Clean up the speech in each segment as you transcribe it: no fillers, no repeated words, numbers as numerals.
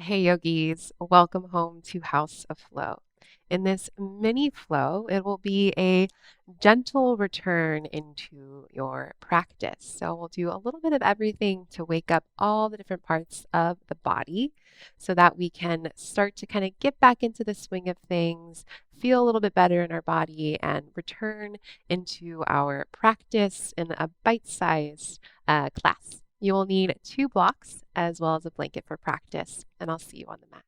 Hey yogis, welcome home to House of Flow. In this mini flow, it will be a gentle return into your practice. So we'll do a little bit of everything to wake up all the different parts of the body so that we can start to kind of get back into the swing of things, feel a little bit better in our body, and return into our practice in a bite-sized class. You will need 2 blocks as well as a blanket for practice, and I'll see you on the mat.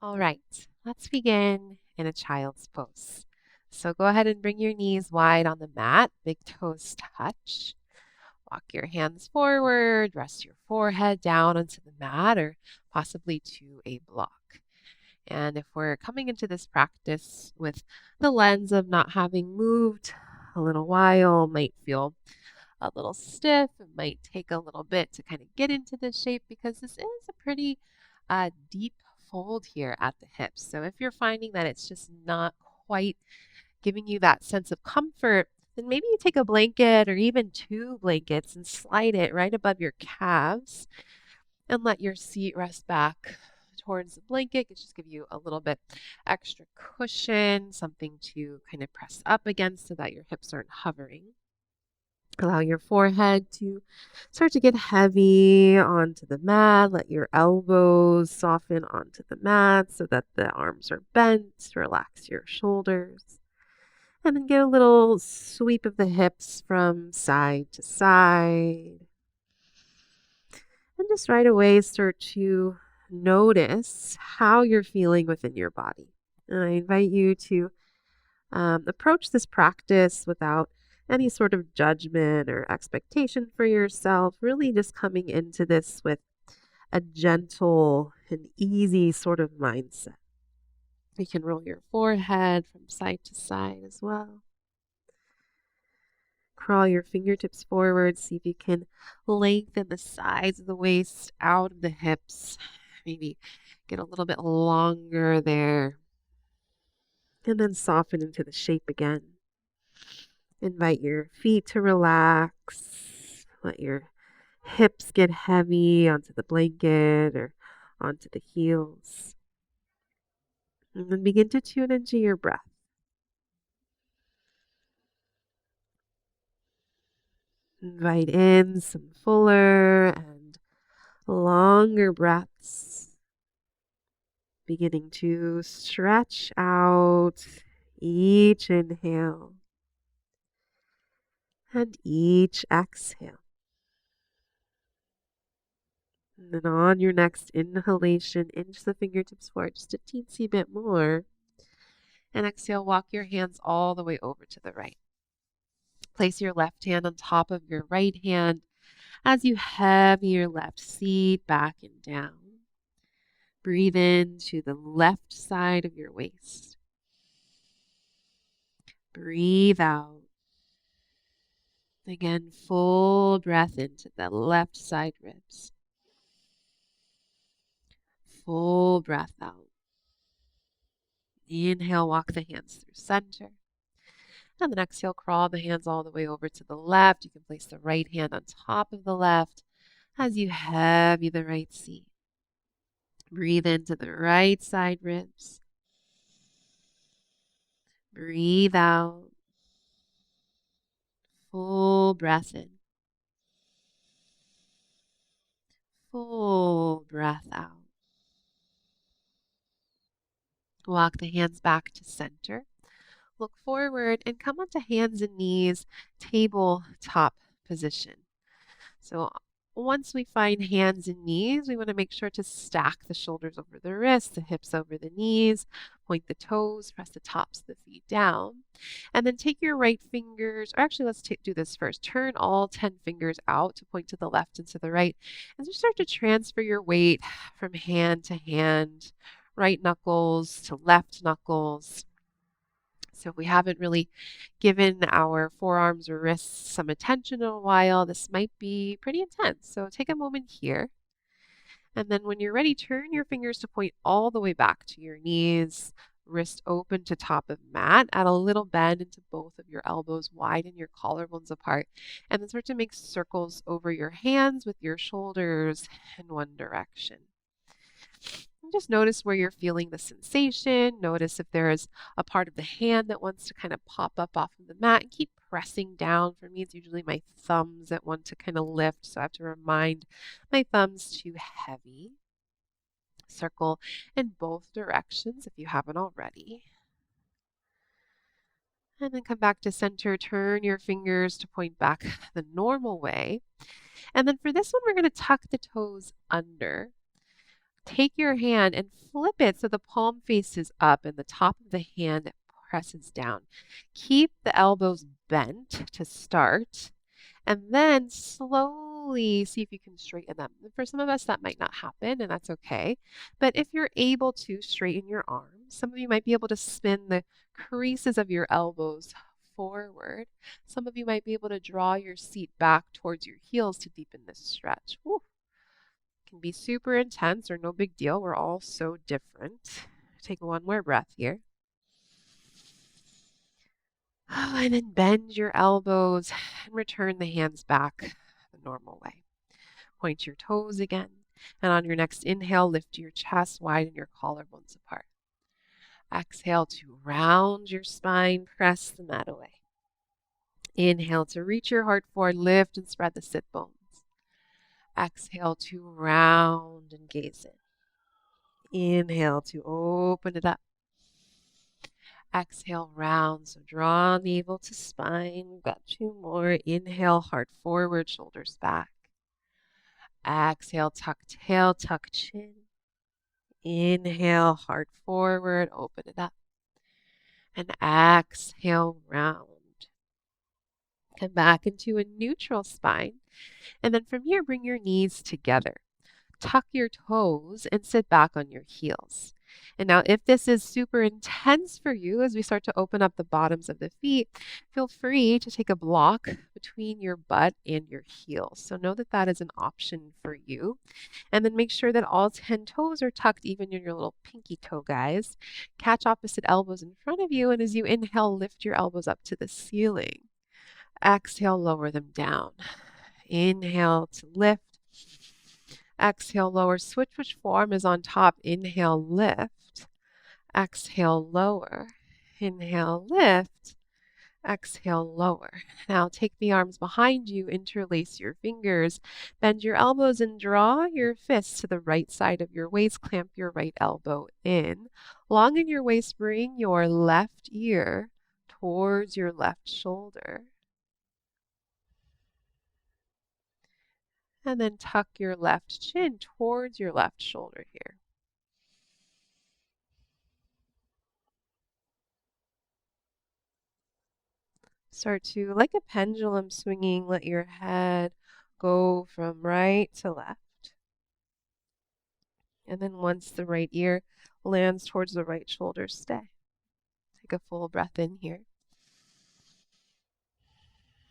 All right, let's begin in a child's pose. So go ahead and bring your knees wide on the mat, big toes touch. Walk your hands forward, rest your forehead down onto the mat or possibly to a block. And if we're coming into this practice with the lens of not having moved a little while, might feel a little stiff. It might take a little bit to kind of get into this shape because this is a pretty deep fold here at the hips. So if you're finding that it's just not quite giving you that sense of comfort, then maybe you take a blanket or even 2 blankets and slide it right above your calves and let your seat rest back towards the blanket. It just give you a little bit extra cushion, something to kind of press up against so that your hips aren't hovering. Allow your forehead to start to get heavy onto the mat. Let your elbows soften onto the mat so that the arms are bent. Relax your shoulders. And then get a little sweep of the hips from side to side. And just right away start to notice how you're feeling within your body. And I invite you to approach this practice without any sort of judgment or expectation for yourself, really just coming into this with a gentle and easy sort of mindset. You can roll your forehead from side to side as well. Crawl your fingertips forward. See if you can lengthen the sides of the waist out of the hips. Maybe get a little bit longer there. And then soften into the shape again. Invite your feet to relax. Let your hips get heavy onto the blanket or onto the heels. And then begin to tune into your breath. Invite in some fuller and longer breaths. Beginning to stretch out each inhale and each exhale. And then on your next inhalation, inch the fingertips forward just a teensy bit more. And exhale, walk your hands all the way over to the right. Place your left hand on top of your right hand as you heavy your left seat back and down. Breathe into the left side of your waist. Breathe out. Again, full breath into the left side ribs. Full breath out. Inhale, walk the hands through center. And then exhale, crawl the hands all the way over to the left. You can place the right hand on top of the left as you heavy the right seat. Breathe into the right side ribs. Breathe out. Full breath in. Full breath out. Walk the hands back to center. Look forward and come onto hands and knees, tabletop position. So once we find hands and knees, we want to make sure to stack the shoulders over the wrists, the hips over the knees, point the toes, press the tops of the feet down. And then take your right fingers, or actually let's do this first. Turn all 10 fingers out to point to the left and to the right. And just start to transfer your weight from hand to hand, right knuckles to left knuckles. So if we haven't really given our forearms or wrists some attention in a while, this might be pretty intense. So take a moment here. And then when you're ready, turn your fingers to point all the way back to your knees. Wrist open to top of mat. Add a little bend into both of your elbows. Widen your collarbones apart. And then start to make circles over your hands with your shoulders in one direction. And just notice where you're feeling the sensation. Notice if there is a part of the hand that wants to kind of pop up off of the mat, and keep pressing down. For me, it's usually my thumbs that want to kind of lift, so I have to remind my thumbs to heavy. Circle in both directions if you haven't already. And then come back to center. Turn your fingers to point back the normal way. And then for this one, we're going to tuck the toes under. Take your hand and flip it so the palm faces up and the top of the hand presses down. Keep the elbows bent to start, and then slowly see if you can straighten them. For some of us, that might not happen, and that's okay. But if you're able to straighten your arms, some of you might be able to spin the creases of your elbows forward. Some of you might be able to draw your seat back towards your heels to deepen this stretch. Whew. Can be super intense or no big deal. We're all so different. Take one more breath here. And then bend your elbows and return the hands back the normal way. Point your toes again. And on your next inhale, lift your chest, widen your collarbones apart. Exhale to round your spine, press the mat away. Inhale to reach your heart forward, lift and spread the sit bones. Exhale to round and gaze in. Inhale to open it up. Exhale, round. So draw navel to spine. We've got 2 more. Inhale, heart forward, shoulders back. Exhale, tuck tail, tuck chin. Inhale, heart forward, open it up. And exhale, round. Come back into a neutral spine. And then from here, bring your knees together. Tuck your toes and sit back on your heels. And now if this is super intense for you as we start to open up the bottoms of the feet, feel free to take a block between your butt and your heels. So know that that is an option for you. And then make sure that all 10 toes are tucked, even in your little pinky toe, guys. Catch opposite elbows in front of you, and as you inhale, lift your elbows up to the ceiling. Exhale, lower them down. Inhale to lift. Exhale, lower. Switch which form is on top. Inhale, lift. Exhale, lower. Inhale, lift. Exhale, lower. Now take the arms behind you, interlace your fingers, bend your elbows and draw your fists to the right side of your waist. Clamp your right elbow in. Long in your waist, bring your left ear towards your left shoulder. And then tuck your left chin towards your left shoulder here. Start to, like a pendulum swinging, let your head go from right to left. And then once the right ear lands towards the right shoulder, stay. Take a full breath in here.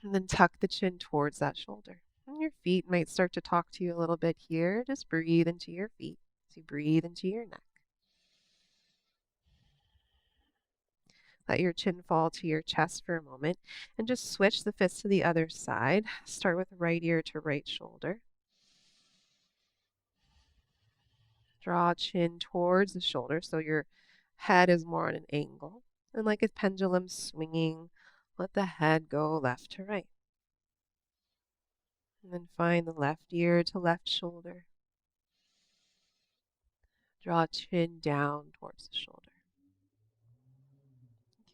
And then tuck the chin towards that shoulder. And your feet might start to talk to you a little bit here. Just breathe into your feet as you breathe into your neck. Let your chin fall to your chest for a moment and just switch the fists to the other side. Start with right ear to right shoulder. Draw chin towards the shoulder so your head is more on an angle. And like a pendulum swinging, let the head go left to right. And then find the left ear to left shoulder. Draw chin down towards the shoulder.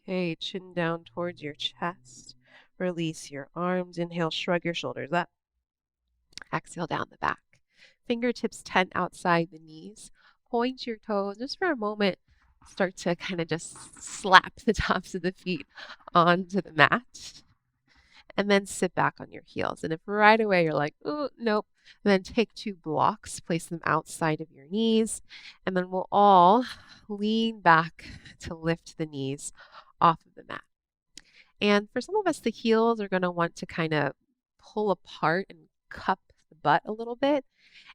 Okay, chin down towards your chest. Release your arms. Inhale, shrug your shoulders up. Exhale down the back. Fingertips tent outside the knees. Point your toes just for a moment. Start to kind of just slap the tops of the feet onto the mat. And then sit back on your heels. And if right away you're like, oh, nope, then take 2 blocks, place them outside of your knees, and then we'll all lean back to lift the knees off of the mat. And for some of us, the heels are going to want to kind of pull apart and cup the butt a little bit.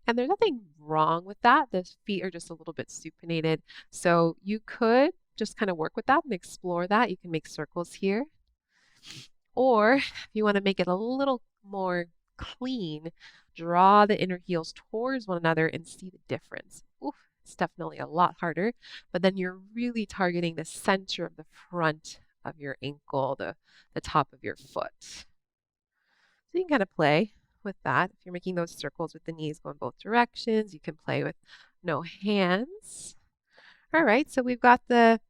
And there's nothing wrong with that. The feet are just a little bit supinated. So you could just kind of work with that and explore that. You can make circles here. Or if you want to make it a little more clean, draw the inner heels towards one another and see the difference. Oof, it's definitely a lot harder, but then you're really targeting the center of the front of your ankle, the top of your foot. So you can kind of play with that. If you're making those circles with the knees going both directions, you can play with no hands. All right, so we've got the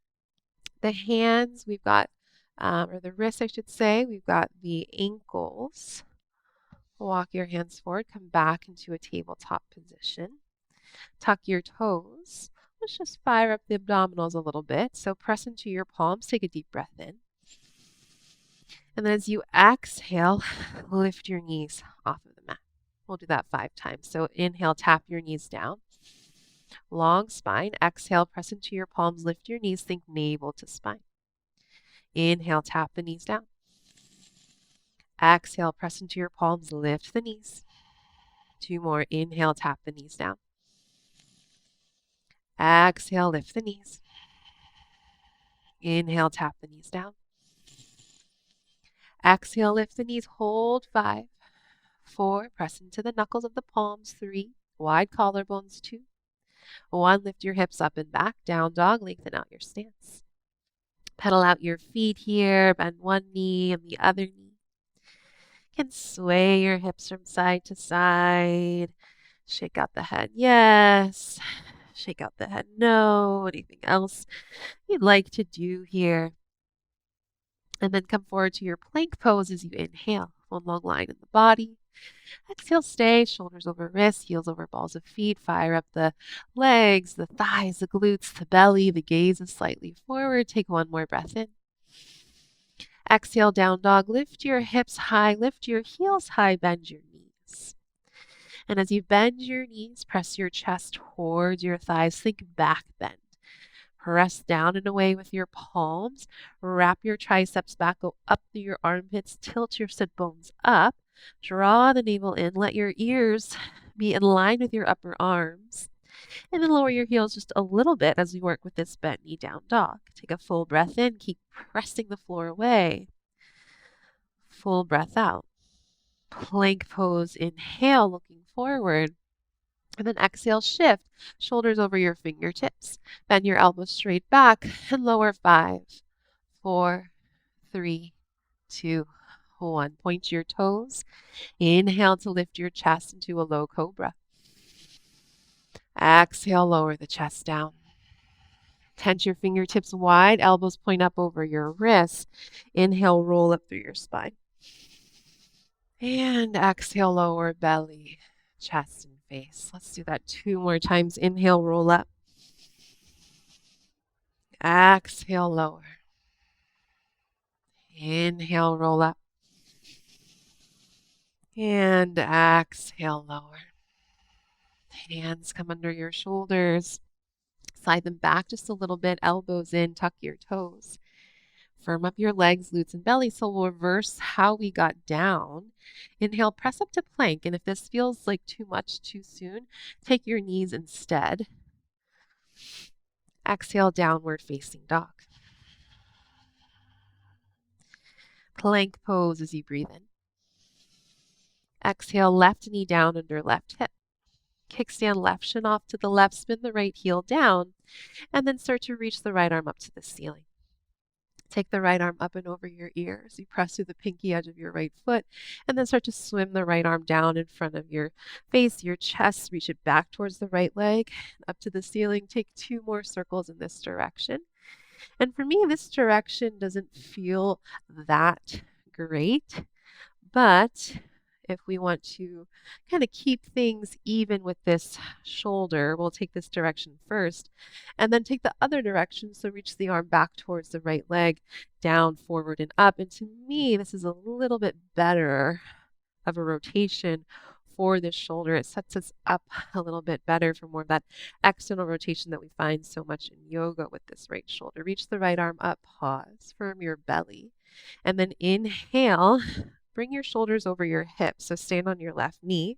hands, we've got, or the wrists, I should say. We've got the ankles. Walk your hands forward, come back into a tabletop position. Tuck your toes. Let's just fire up the abdominals a little bit. So press into your palms, take a deep breath in. And then as you exhale, lift your knees off of the mat. We'll do that 5 times. So inhale, tap your knees down. Long spine. Exhale, press into your palms, lift your knees, think navel to spine. Inhale, tap the knees down. Exhale, press into your palms, lift the knees. 2 more. Inhale, tap the knees down. Exhale, lift the knees. Inhale, tap the knees down. Exhale, lift the knees, hold 5, 4, press into the knuckles of the palms, 3, wide collarbones, 2, 1, lift your hips up and back, down dog, lengthen out your stance. Pedal out your feet here, bend one knee and the other knee. You can sway your hips from side to side. Shake out the head, yes. Shake out the head, no. Anything else you'd like to do here? And then come forward to your plank pose as you inhale. One long line in the body. Exhale, stay, shoulders over wrists, heels over balls of feet. Fire up the legs, the thighs, the glutes, the belly. The gaze is slightly forward. Take one more breath in. Exhale, down dog. Lift your hips high, lift your heels high, bend your knees. And as you bend your knees, press your chest towards your thighs. Think back bend. Press down and away with your palms. Wrap your triceps back, go up through your armpits, tilt your sit bones up. Draw the navel in. Let your ears be in line with your upper arms. And then lower your heels just a little bit as we work with this bent knee down dog. Take a full breath in. Keep pressing the floor away. Full breath out. Plank pose. Inhale, looking forward. And then exhale, shift, shoulders over your fingertips. Bend your elbows straight back and lower 5, 4, 3, 2, 1. Point your toes. Inhale to lift your chest into a low cobra. Exhale, lower the chest down. Tense your fingertips wide, elbows point up over your wrists. Inhale, roll up through your spine. And exhale, lower belly, chest, and face. Let's do that 2 more times. Inhale, roll up. Exhale, lower. Inhale, roll up. And exhale, lower. Hands come under your shoulders. Slide them back just a little bit. Elbows in, tuck your toes. Firm up your legs, glutes, and belly. So we'll reverse how we got down. Inhale, press up to plank. And if this feels like too much too soon, take your knees instead. Exhale, downward facing dog. Plank pose as you breathe in. Exhale, left knee down under left hip. Kickstand left shin off to the left, spin the right heel down, and then start to reach the right arm up to the ceiling. Take the right arm up and over your ears. You press through the pinky edge of your right foot, and then start to swim the right arm down in front of your face, your chest. Reach it back towards the right leg, up to the ceiling. Take 2 more circles in this direction. And for me, this direction doesn't feel that great, but if we want to kind of keep things even with this shoulder, we'll take this direction first and then take the other direction. So reach the arm back towards the right leg, down, forward, and up. And to me, this is a little bit better of a rotation for this shoulder. It sets us up a little bit better for more of that external rotation that we find so much in yoga with this right shoulder. Reach the right arm up, pause, firm your belly, and then inhale. Bring your shoulders over your hips, so stand on your left knee.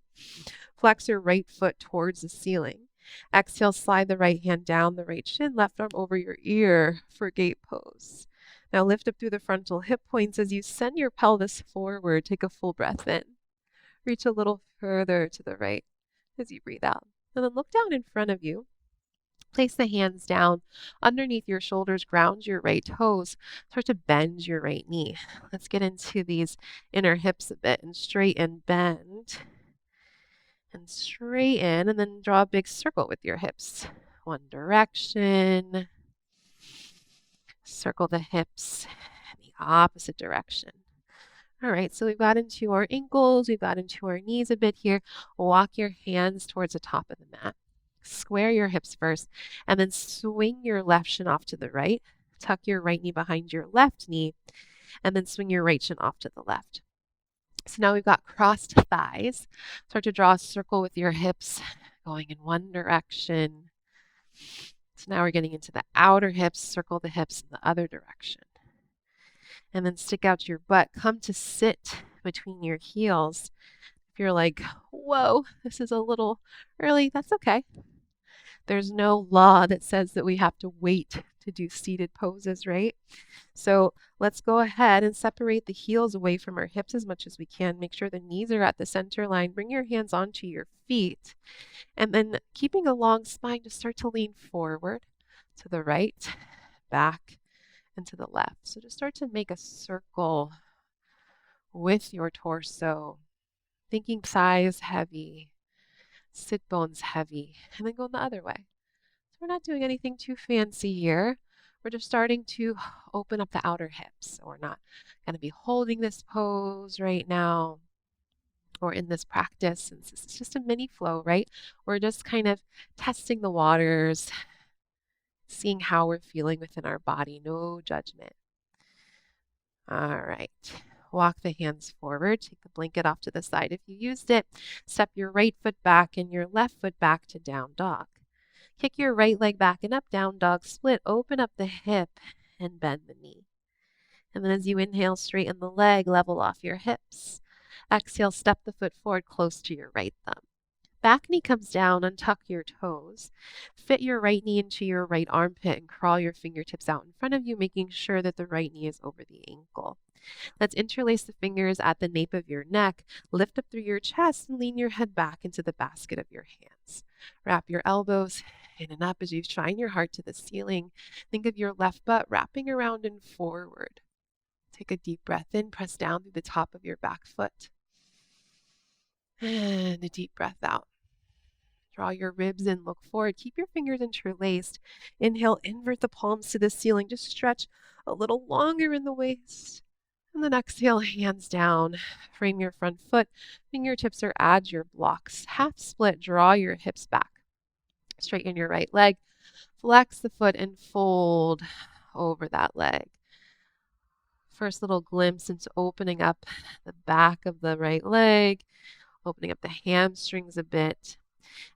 Flex your right foot towards the ceiling. Exhale, slide the right hand down the right shin, left arm over your ear for gate pose. Now lift up through the frontal hip points as you send your pelvis forward. Take a full breath in. Reach a little further to the right as you breathe out. And then look down in front of you. Place the hands down underneath your shoulders, ground your right toes, start to bend your right knee. Let's get into these inner hips a bit and straighten, bend, and straighten, and then draw a big circle with your hips. One direction. Circle the hips in the opposite direction. All right, so we've got into our ankles, we've got into our knees a bit here. Walk your hands towards the top of the mat. Square your hips first, and then swing your left shin off to the right. Tuck your right knee behind your left knee, and then swing your right shin off to the left. So now we've got crossed thighs. Start to draw a circle with your hips going in one direction. So now we're getting into the outer hips. Circle the hips in the other direction. And then stick out your butt. Come to sit between your heels. If you're like, whoa, this is a little early, that's okay. There's no law that says that we have to wait to do seated poses, right? So let's go ahead and separate the heels away from our hips as much as we can. Make sure the knees are at the center line. Bring your hands onto your feet. And then keeping a long spine, just start to lean forward to the right, back, and to the left. So just start to make a circle with your torso, thinking thighs heavy, sit bones heavy, and then go the other way. So we're not doing anything too fancy here. We're just starting to open up the outer hips. So we're not going to be holding this pose right now or in this practice, since this is just a mini flow, right? We're just kind of testing the waters, seeing how we're feeling within our body, no judgment. All right. Walk the hands forward. Take the blanket off to the side if you used it. Step your right foot back and your left foot back to down dog. Kick your right leg back and up, down dog. Split, open up the hip and bend the knee. And then as you inhale, straighten the leg, level off your hips. Exhale, step the foot forward close to your right thumb. Back knee comes down, untuck your toes. Fit your right knee into your right armpit and crawl your fingertips out in front of you, making sure that the right knee is over the ankle. Let's interlace the fingers at the nape of your neck, lift up through your chest, and lean your head back into the basket of your hands. Wrap your elbows in and up as you shine your heart to the ceiling. Think of your left butt wrapping around and forward. Take a deep breath in, press down through the top of your back foot. And a deep breath out. Draw your ribs in, look forward. Keep your fingers interlaced. Inhale, invert the palms to the ceiling. Just stretch a little longer in the waist. And then exhale, hands down. Frame your front foot. Fingertips are at your blocks. Half split, draw your hips back. Straighten your right leg. Flex the foot and fold over that leg. First little glimpse into opening up the back of the right leg, opening up the hamstrings a bit.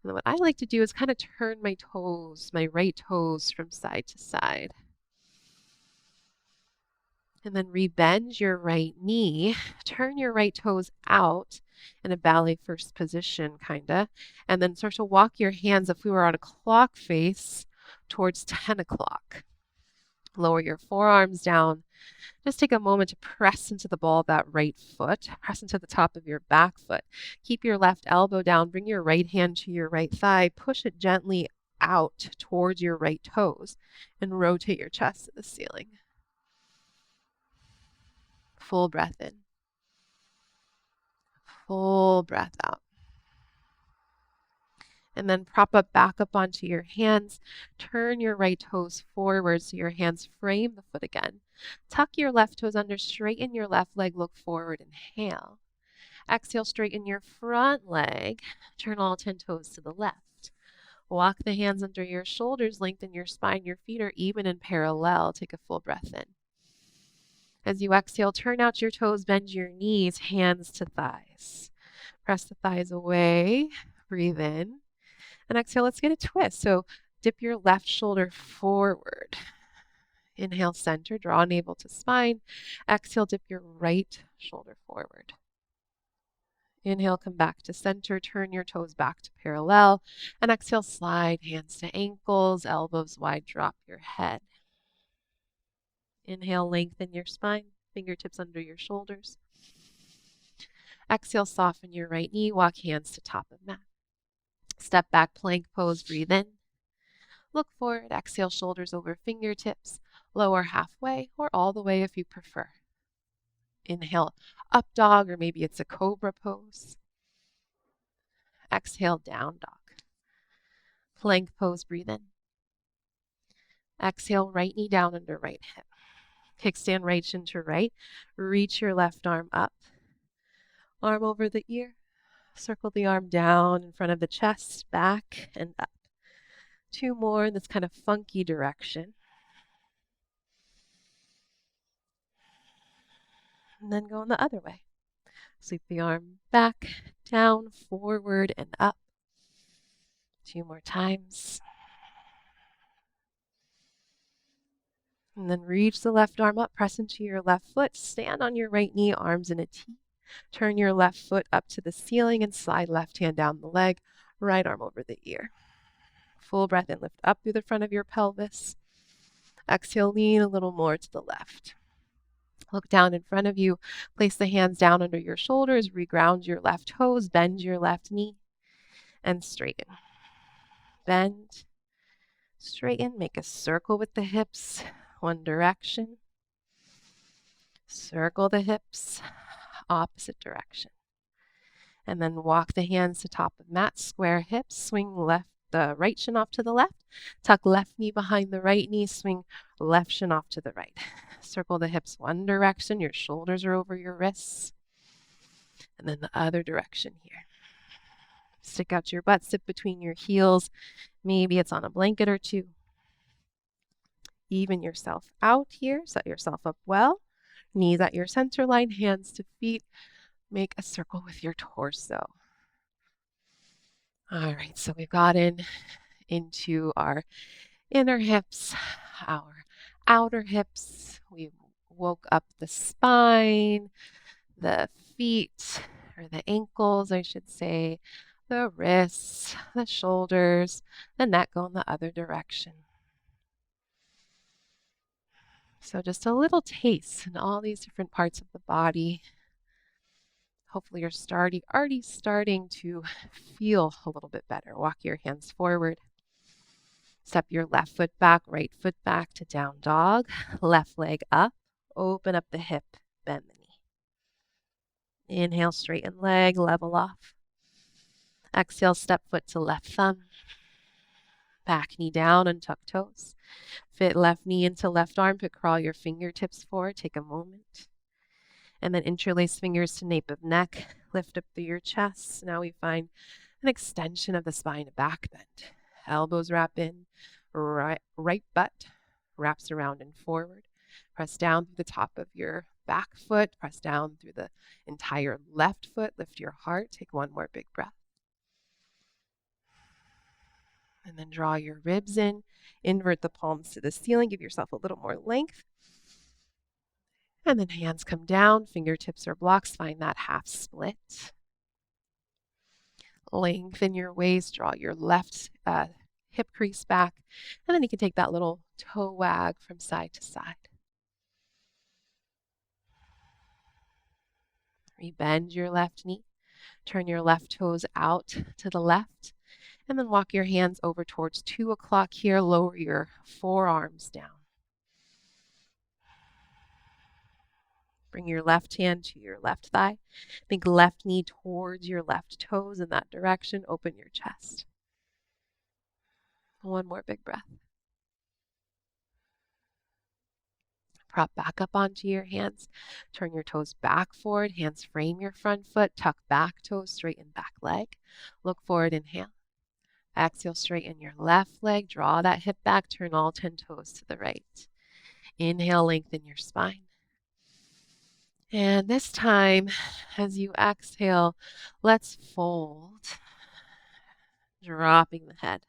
And then what I like to do is kind of turn my toes, my right toes from side to side. And then rebend your right knee, turn your right toes out in a ballet first position, kinda, and then start to walk your hands, if we were on a clock face, towards 10 o'clock. Lower your forearms down. Just take a moment to press into the ball of that right foot. Press into the top of your back foot. Keep your left elbow down. Bring your right hand to your right thigh. Push it gently out towards your right toes and rotate your chest to the ceiling. Full breath in. Full breath out. And then prop up back up onto your hands. Turn your right toes forward so your hands frame the foot again. Tuck your left toes under, straighten your left leg, look forward, inhale. Exhale, straighten your front leg. Turn all 10 toes to the left. Walk the hands under your shoulders, lengthen your spine. Your feet are even and parallel. Take a full breath in. As you exhale, turn out your toes, bend your knees, hands to thighs. Press the thighs away. Breathe in. And exhale, let's get a twist. So dip your left shoulder forward. Inhale, center, draw navel to spine. Exhale, dip your right shoulder forward. Inhale, come back to center, turn your toes back to parallel, and exhale, slide hands to ankles, elbows wide, drop your head. Inhale, lengthen your spine, fingertips under your shoulders. Exhale, soften your right knee, walk hands to top of mat. Step back, plank pose, breathe in. Look forward, exhale, shoulders over fingertips, lower halfway or all the way if you prefer. Inhale, up dog, or maybe it's a cobra pose. Exhale, down dog. Plank pose, breathe in. Exhale, right knee down under right hip. Kickstand right shin to right. Reach your left arm up. Arm over the ear. Circle the arm down in front of the chest, back and up. 2 more in this kind of funky direction. And then go in the other way. Sweep the arm back, down, forward, and up. 2 more times. And then reach the left arm up, press into your left foot, stand on your right knee, arms in a T. Turn your left foot up to the ceiling and slide left hand down the leg, right arm over the ear. Full breath and lift up through the front of your pelvis. Exhale, lean a little more to the left. Look down in front of you, place the hands down under your shoulders, reground your left toes, bend your left knee, and straighten. Bend, straighten, make a circle with the hips, one direction. Circle the hips, opposite direction. And then walk the hands to top of mat, square hips, swing the right shin off to the left, tuck left knee behind the right knee, swing left shin off to the right. Circle the hips one direction, your shoulders are over your wrists, and then the other direction here. Stick out your butt, sit between your heels. Maybe it's on a blanket or two. Even yourself out here, set yourself up well. Knees at your center line, hands to feet. Make a circle with your torso. All right, so we've gotten into our inner hips, our outer hips. We woke up the spine, the feet, or the ankles, I should say, the wrists, the shoulders, the neck going the other direction. So just a little taste in all these different parts of the body. Hopefully you're already starting to feel a little bit better. Walk your hands forward. Step your left foot back, right foot back to down dog. Left leg up. Open up the hip, bend the knee. Inhale, straighten leg, level off. Exhale, step foot to left thumb. Back knee down and tuck toes. Fit left knee into left armpit. Crawl your fingertips forward. Take a moment. And then interlace fingers to nape of neck. Lift up through your chest. Now we find an extension of the spine, a back bend. Elbows wrap in. Right butt wraps around and forward. Press down through the top of your back foot. Press down through the entire left foot. Lift your heart. Take one more big breath. And then draw your ribs in. Invert the palms to the ceiling. Give yourself a little more length. And then hands come down. Fingertips are blocks. Find that half split. Lengthen your waist. Draw your left hip crease back. And then you can take that little toe wag from side to side. Rebend your left knee. Turn your left toes out to the left. And then walk your hands over towards 2 o'clock here. Lower your forearms down. Bring your left hand to your left thigh. Think left knee towards your left toes in that direction. Open your chest. One more big breath. Prop back up onto your hands. Turn your toes back forward. Hands frame your front foot. Tuck back toes, straighten back leg. Look forward, inhale. Exhale, straighten your left leg. Draw that hip back. Turn all 10 toes to the right. Inhale, lengthen your spine. And this time, as you exhale, let's fold, dropping the head.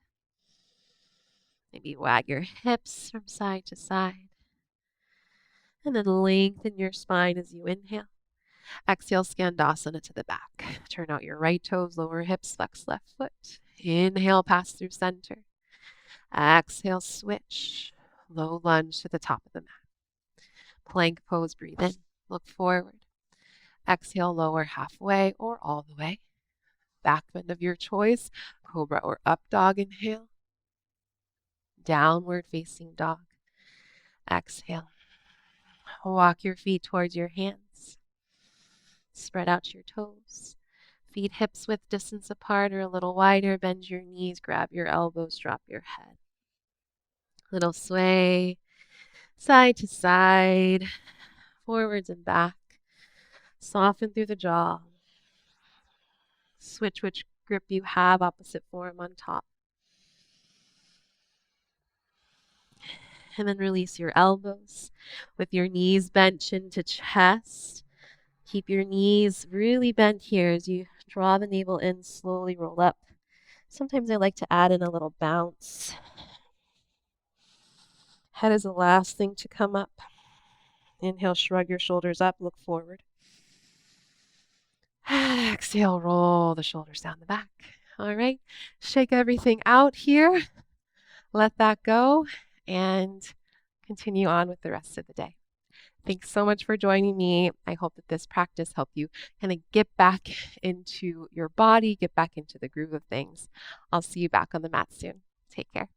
Maybe wag your hips from side to side. And then lengthen your spine as you inhale. Exhale, Skandasana to the back. Turn out your right toes, lower hips, flex left foot. Inhale, pass through center. Exhale, switch. Low lunge to the top of the mat. Plank pose, breathe in, look forward. Exhale, lower halfway or all the way. Back bend of your choice, cobra or up dog, inhale. Downward facing dog. Exhale. Walk your feet towards your hands. Spread out your toes. Feet hips width distance apart or a little wider. Bend your knees, grab your elbows, drop your head. Little sway, side to side, forwards and back. Soften through the jaw. Switch which grip you have, opposite forearm on top. And then release your elbows with your knees bent chin to chest. Keep your knees really bent here as you draw the navel in, slowly roll up. Sometimes I like to add in a little bounce. Head is the last thing to come up. Inhale, shrug your shoulders up, look forward. Exhale, roll the shoulders down the back. All right, shake everything out here. Let that go and continue on with the rest of the day. Thanks so much for joining me. I hope that this practice helped you kind of get back into your body, get back into the groove of things. I'll see you back on the mat soon. Take care.